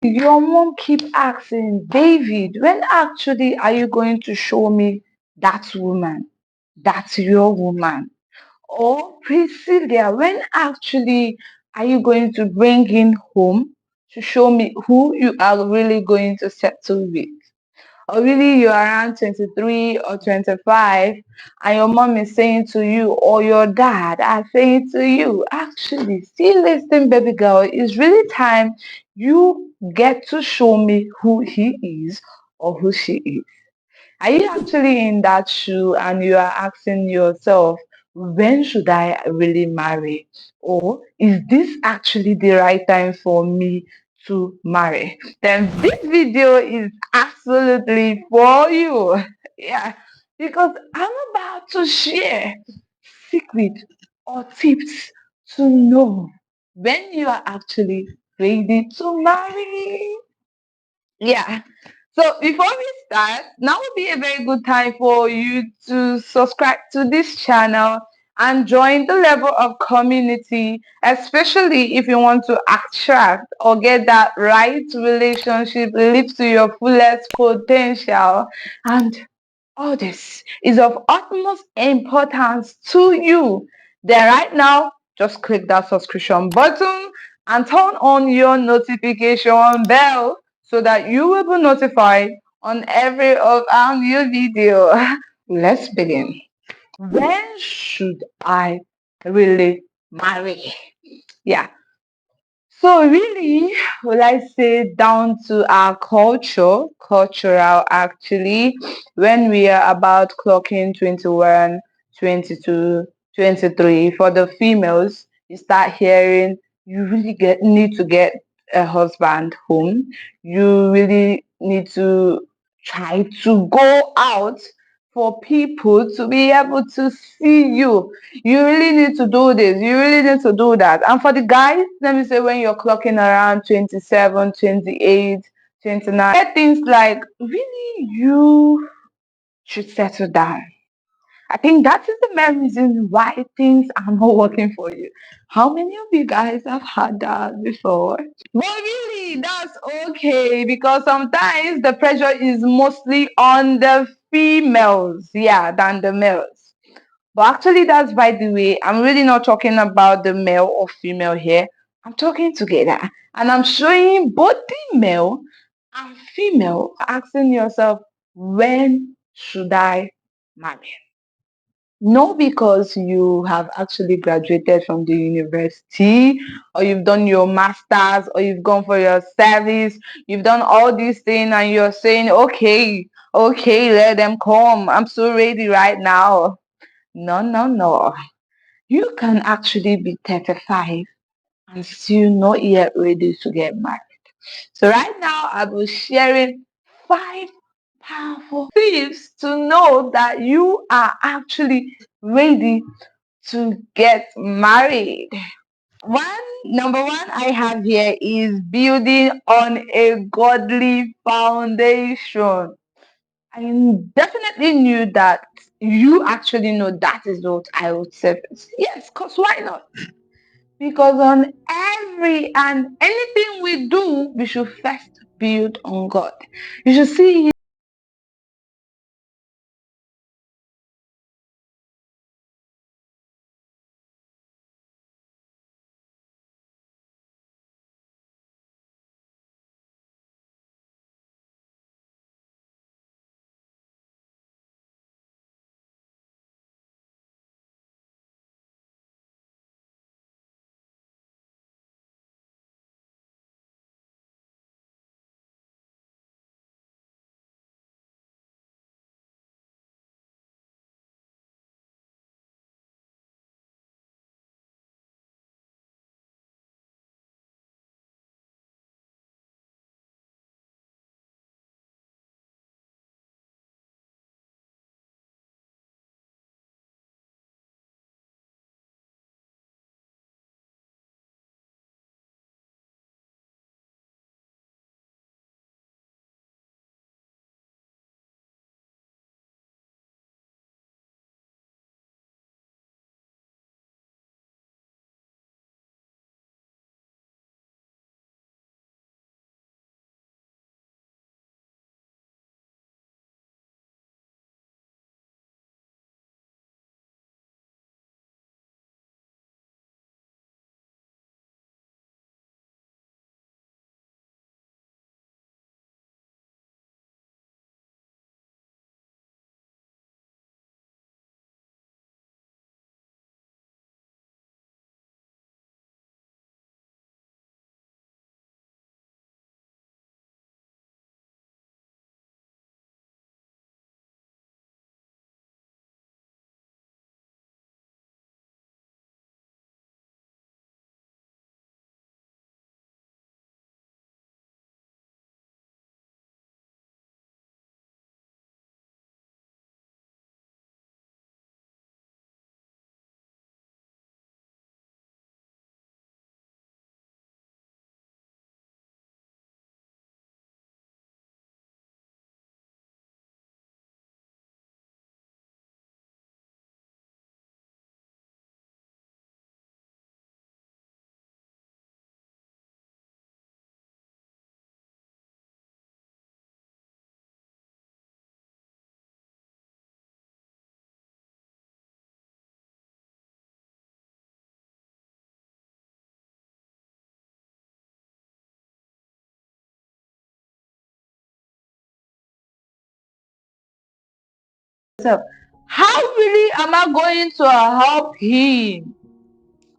Your mom keep asking, David, when actually are you going to show me that woman? That's your woman. Or Priscilla, when actually are you going to bring in home to show me who you are really going to settle with? Or really you're around 23 or 25 and your mom is saying to you or your dad are saying to you, actually, see, listen, baby girl, it's really time you get to show me who he is or who she is. Are you actually in that shoe and you are asking yourself, when should I really marry? Or is this actually the right time for me to marry? Then this video is absolutely for you. Yeah, because I'm about to share secret or tips to know when you are actually ready to marry. Yeah. So before we start, now would be a very good time for you to subscribe to this channel and join the level of community, especially if you want to attract or get that right relationship, live to your fullest potential. And all this is of utmost importance to you. Then right now, just click that subscription button and turn on your notification bell so that you will be notified on every of our new video. Let's begin. When should I really marry? Yeah. So really, will I say down to our cultural actually, when we are about clocking 21, 22, 23, for the females, you start hearing you really need to get a husband home. You really need to try to go out for people to be able to see you. You really need to do this. You really need to do that. And for the guys, let me say when you're clocking around 27, 28, 29, things like, really, you should settle down. I think that is the main reason why things are not working for you. How many of you guys have had that before? But really, that's okay because sometimes the pressure is mostly on the females, yeah, than the males. But actually, that's by the way, I'm really not talking about the male or female here. I'm talking together. And I'm showing both the male and female asking yourself, when should I marry? Not because you have actually graduated from the university or you've done your master's or you've gone for your service, you've done all these things and you're saying, okay, let them come. I'm so ready right now. No, no, no. You can actually be 35 and still not yet ready to get married. So right now, I will sharing 5 powerful tips to know that you are actually ready to get married. Number one I have here is building on a godly foundation. I definitely knew that you actually know that is what I would say. Yes, because why not? Because on every and anything we do, we should first build on God. You should see yourself, how really am I going to help him?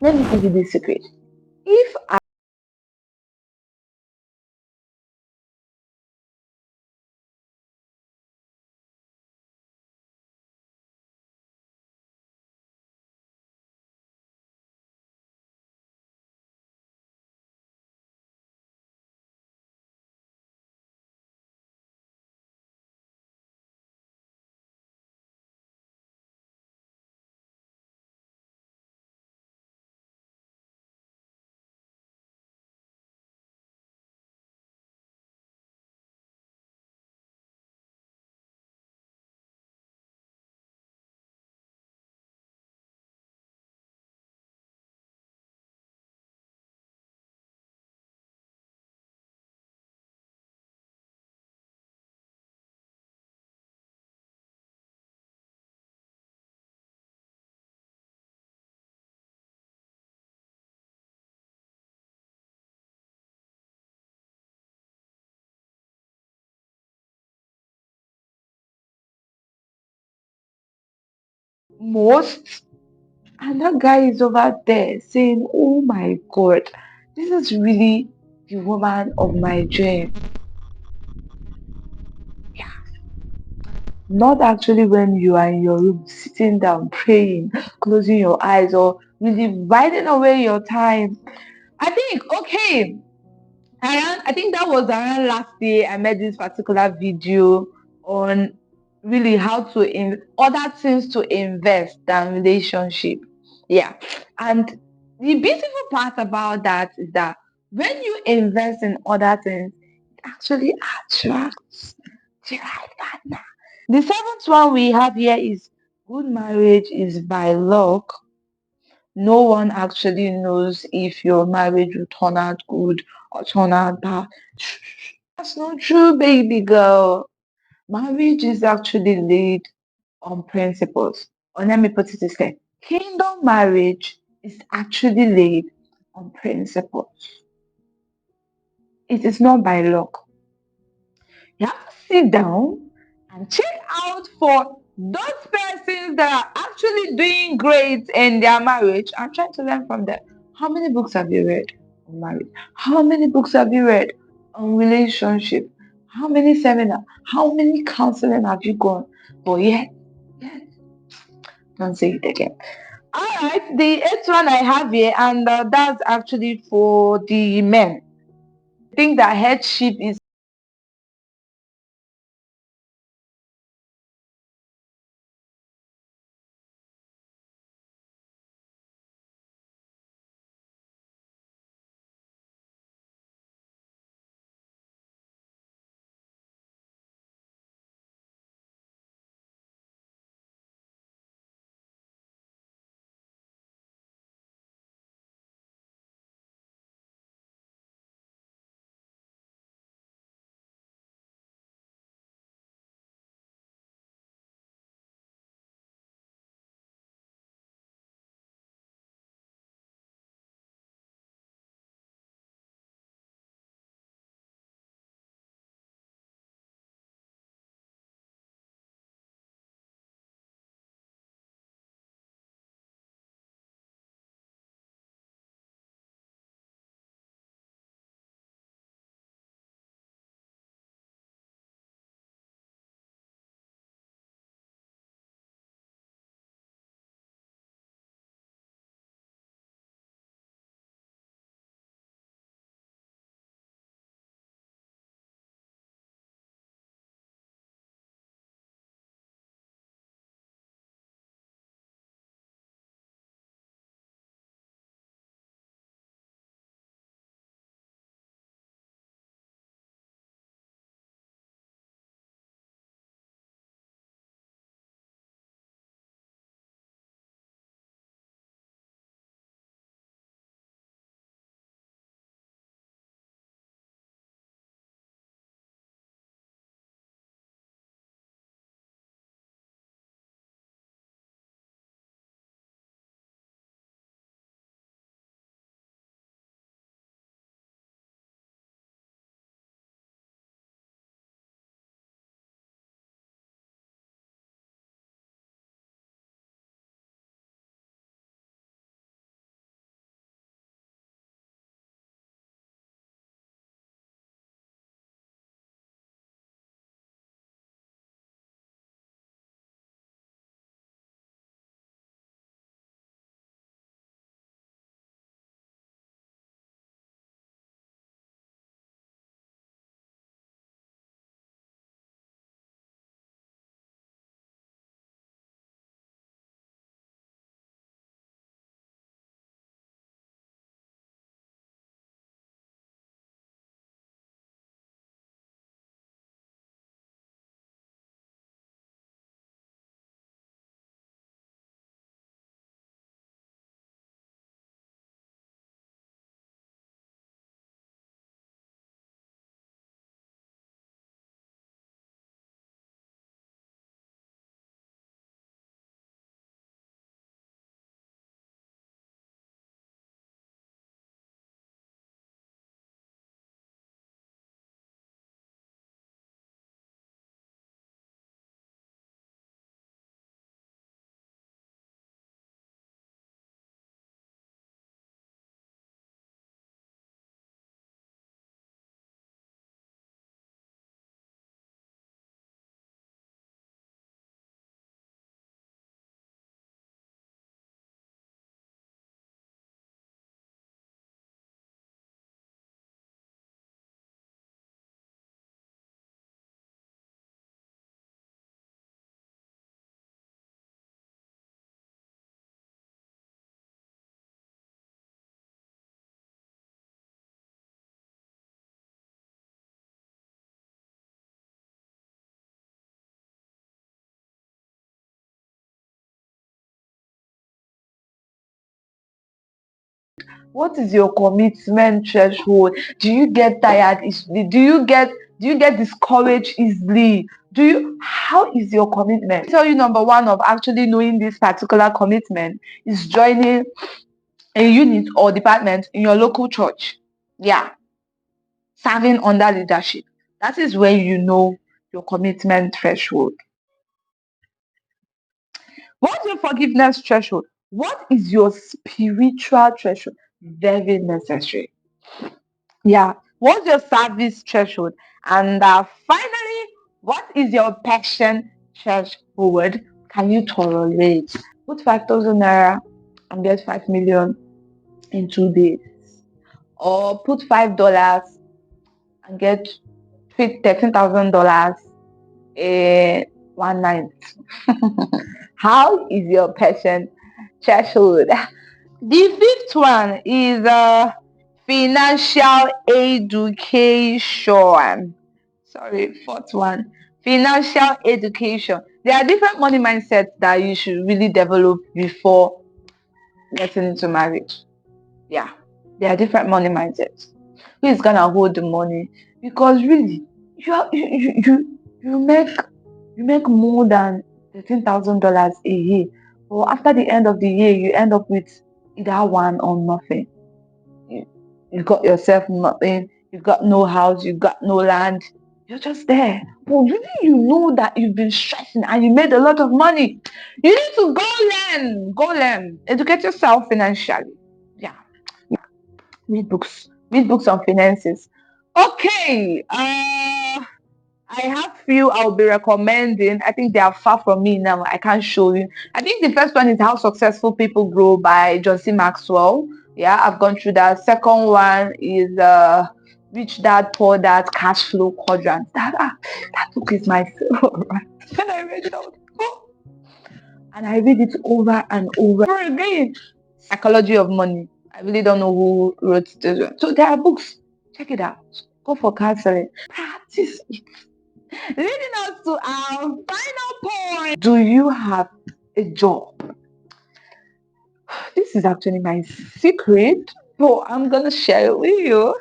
Let me give you this secret. If most, and that guy is over there saying, oh my God, this is really the woman of my dream. Not actually when you are in your room sitting down praying, closing your eyes, or really writing away your time. I think, okay, I think that was around last year I made this particular video on really how to in other things to invest than relationship. Yeah. And the beautiful part about that is that when you invest in other things, it actually attracts the right partner. The seventh one we have here is good marriage is by luck. No one actually knows if your marriage will turn out good or turn out bad. That's not true, baby girl. Marriage is actually laid on principles. Or let me put it this way. Kingdom marriage is actually laid on principles. It is not by luck. You have to sit down and check out for those persons that are actually doing great in their marriage and try to learn from them. How many books have you read on marriage? How many books have you read on relationship? How many seminars? How many counseling have you gone? But yet, don't say it again. All right, the eighth one I have here, and that's actually for the men. I think that headship is What is your commitment threshold? Do you get tired easily? Do you get discouraged easily? How is your commitment? I tell you, number one of actually knowing this particular commitment is joining a unit or department in your local church. Yeah, serving under leadership. That is when you know your commitment threshold. What's your forgiveness threshold? What is your spiritual threshold? Very necessary. Yeah. What's your service threshold? And finally, what is your passion threshold? Can you tolerate? Put 5,000 naira and get 5 million in 2 days. Or put $5 and get $13,000 in one night. How is your passion threshold? The fifth one is financial education. Sorry, fourth one. Financial education. There are different money mindsets that you should really develop before getting into marriage. Yeah, there are different money mindsets. Who is gonna hold the money? Because really, you make more than $13,000 a year, or after the end of the year, you end up with either one or nothing. You got yourself nothing. You got no house. You got no land. You're just there. But really, you know that you've been stressing and you made a lot of money. You need to go learn. Go learn. Educate yourself financially. Yeah. Read books. Read books on finances. Okay. I have few I'll be recommending. I think they are far from me now. I can't show you. I think the first one is How Successful People Grow by John C. Maxwell. Yeah, I've gone through that. Second one is Rich Dad Poor Dad Cash Flow Quadrant. That book is my favorite. When I read it, I was and I read it over and over again. Psychology of Money. I really don't know who wrote this one. So there are books. Check it out. Go for counseling. Practice it. Leading us to our final point. Do you have a job? This is actually my secret, but I'm gonna share it with you.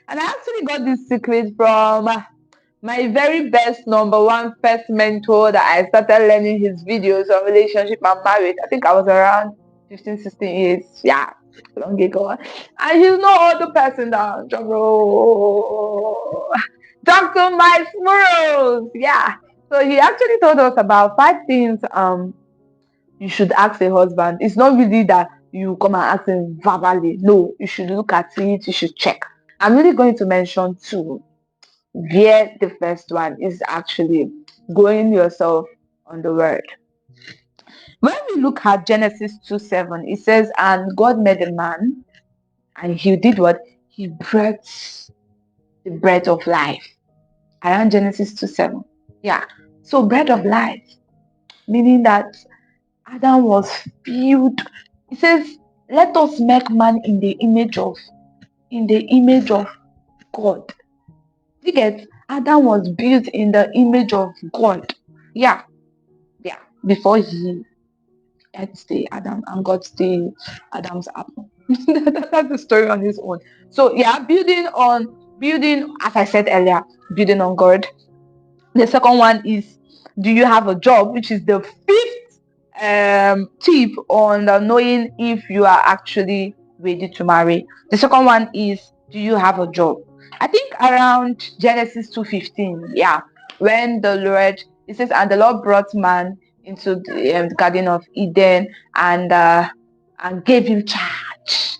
And I actually got this secret from my very best number one first mentor that I started learning his videos on relationship and marriage. I think I was around 15, 16 years. Yeah, long ago. And he's no other person than Dr. Mike Murrows. Yeah. So he actually told us about 5 things you should ask a husband. It's not really that you come and ask him verbally. No, you should look at it, you should check. I'm really going to mention two. Where the first one is actually going yourself on the word. When we look at Genesis 2:7, it says, and God made a man, and he did what? He breathed the breath of life. Around Genesis 2:7. Yeah. So breath of life, meaning that Adam was filled. It says, let us make man in the image of God. You get, Adam was built in the image of God. Yeah. Before he ate the Adam and got the Adam's apple. That's the story on his own. So yeah, building, as I said earlier, building on God. The second one is, do you have a job? Which is the fifth tip on knowing if you are actually ready to marry. The second one is, do you have a job? I think around Genesis 2:15, yeah, when the Lord, it says, and the Lord brought man into the Garden of Eden and gave him charge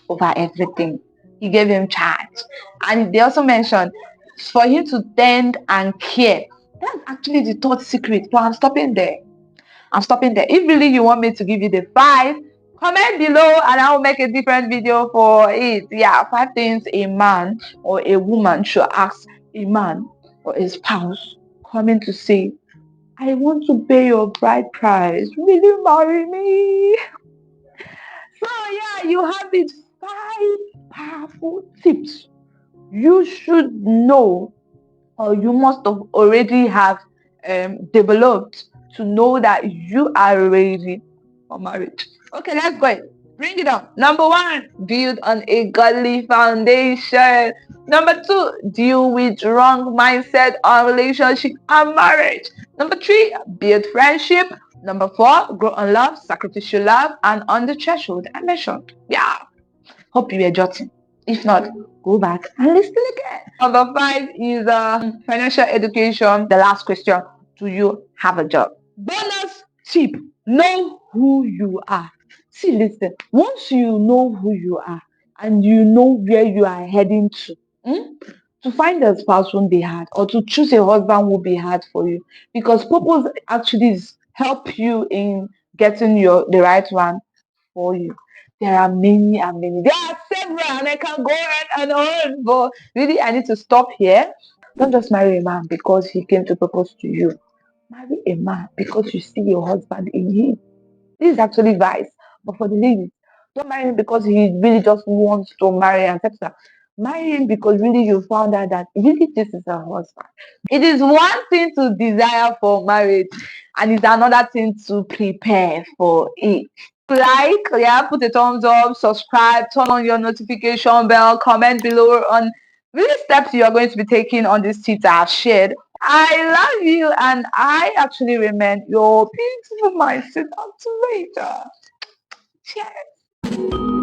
over everything. He gave him charge. And they also mentioned for him to tend and care. That's actually the third secret. But I'm stopping there. If really you want me to give you the 5, comment below and I'll make a different video for it. Yeah, 5 things a man or a woman should ask a man or a spouse coming to say, I want to pay your bride price. Will you marry me? So yeah, you have these 5 powerful tips you should know, or you must have already have developed to know that you are ready for marriage. Okay, let's go. Bring it up. Number one, build on a godly foundation. Number two, deal with wrong mindset on relationship and marriage. Number three, build friendship. Number four, grow on love, sacrificial love, and on the threshold I mentioned. Yeah. Hope you were jotting. If not, go back and listen again. Number five is financial education. The last question: do you have a job? Bonus tip: know who you are. See, listen. Once you know who you are and you know where you are heading to find a spouse won't be hard, or to choose a husband will be hard for you, because purpose actually is help you in getting the right one for you. There are many and many. There are several, and I can go on and on. But really, I need to stop here. Don't just marry a man because he came to propose to you. Marry a man because you see your husband in him. This is actually advice. But for the ladies, don't marry him because he really just wants to marry and etc. Marry him because really you found out that really this is a husband. It is one thing to desire for marriage, and it's another thing to prepare for it. Like, yeah, put a thumbs up, subscribe, turn on your notification bell, comment below on really steps you are going to be taking on these tips I have shared. I love you, and I actually remain your beautiful mindset activator. Cheers.